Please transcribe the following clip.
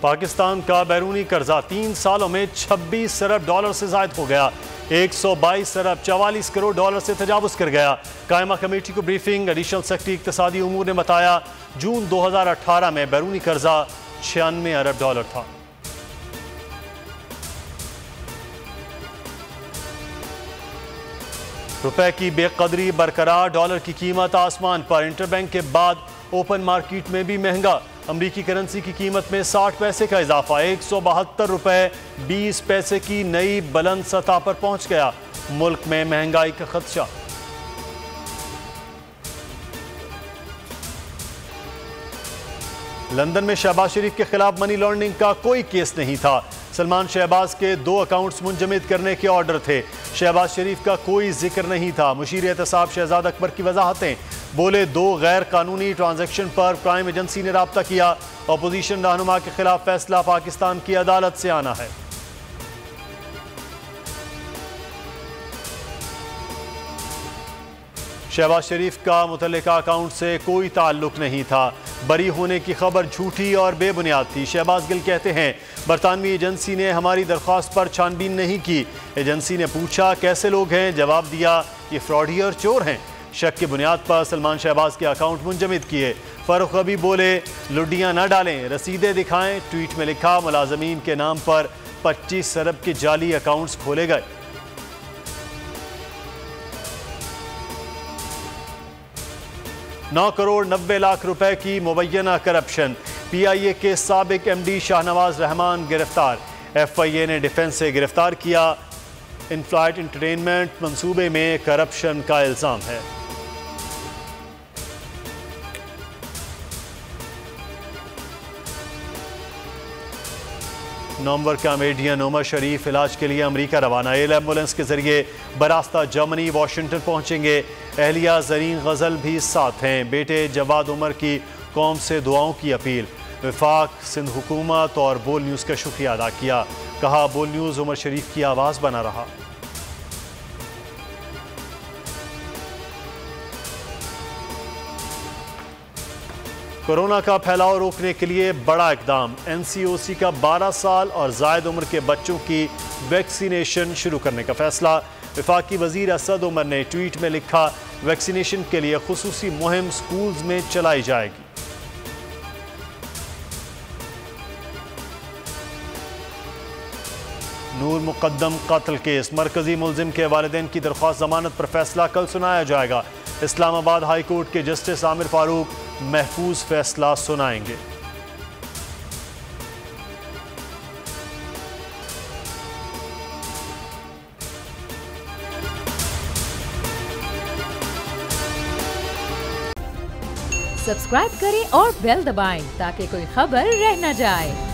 पाकिस्तान का बैरूनी कर्जा 3 सालों में 26 अरब डॉलर से ज़ायद हो गया। 122 अरब 44 करोड़ डॉलर से तजावुज़ कर गया। कायमा कमेटी को ब्रीफिंग। एडिशनल सेक्रेटरी इक्तिसादी उमूर ने बताया जून 2018 में बैरूनी कर्जा 96 अरब डॉलर था। रुपए की बेकदरी बरकरार, डॉलर की कीमत आसमान पर। इंटरबैंक के बाद ओपन मार्केट में भी महंगा। अमरीकी करेंसी की कीमत में 60 पैसे का इजाफा। 172 रुपए 20 पैसे की नई बुलंद सतह पर पहुंच गया। मुल्क में महंगाई का खदशा। लंदन में शहबाज शरीफ के खिलाफ मनी लॉन्ड्रिंग का कोई केस नहीं था। सलमान शहबाज के 2 अकाउंट्स मुंजमद करने के ऑर्डर थे। शहबाज शरीफ का कोई जिक्र नहीं था। मुशीर एहतसाब शहजाद अकबर की वजाहतें। बोले 2 गैर कानूनी ट्रांजैक्शन पर प्राइम एजेंसी ने राब्ता किया। अपोजिशन रहनुमा के खिलाफ फैसला पाकिस्तान की अदालत से आना है। शहबाज शरीफ का मुतल्लिका अकाउंट से कोई ताल्लुक नहीं था। बरी होने की खबर झूठी और बेबुनियाद थी। शहबाज गिल कहते हैं बरतानवी एजेंसी ने हमारी दरख्वास्त पर छानबीन नहीं की। एजेंसी ने पूछा कैसे लोग हैं, जवाब दिया ये फ्रॉडी और चोर हैं। शक की बुनियाद पर सलमान शहबाज के अकाउंट मुंजमद किए। फरूख अभी बोले लुडियाँ न डालें, रसीदें दिखाएं। ट्वीट में लिखा मुलाजमीन के नाम पर 25 अरब के जाली अकाउंट्स खोले गए। $9 करोड़ 90 लाख रुपए की मुबैना करप्शन। PIA के साबिक MD शाहनवाज रहमान गिरफ्तार। FIA ने डिफेंस से गिरफ्तार किया। इन फ्लाइट एंटरटेनमेंट मंसूबे में करप्शन का इल्जाम है। नवंबर का कॉमेडियन उमर शरीफ इलाज के लिए अमेरिका रवाना। एयर एम्बुलेंस के जरिए बरास्ता जर्मनी वाशिंगटन पहुंचेंगे। अहलिया जरीन गजल भी साथ हैं। बेटे जवाद उमर की कौम से दुआओं की अपील। वफाक, सिंध हुकूमत और बोल न्यूज़ का शुक्रिया अदा किया। कहा बोल न्यूज़ उमर शरीफ की आवाज़ बना रहा। कोरोना का फैलाव रोकने के लिए बड़ा इकदाम। NCOC का 12 साल और जायद उम्र के बच्चों की वैक्सीनेशन शुरू करने का फैसला। वफाकी वजीर असद उमर ने ट्वीट में लिखा वैक्सीनेशन के लिए खुसूसी मुहिम स्कूल्स में चलाई जाएगी। नूर मुकद्दम कत्ल केस। मरकजी मुलजिम के वालिदैन की दरख्वास्त जमानत पर फैसला कल सुनाया जाएगा। इस्लामाबाद हाई कोर्ट के जस्टिस आमिर फारूक महफूज फैसला सुनाएंगे। सब्सक्राइब करें और बेल दबाएं ताकि कोई खबर रह न जाए।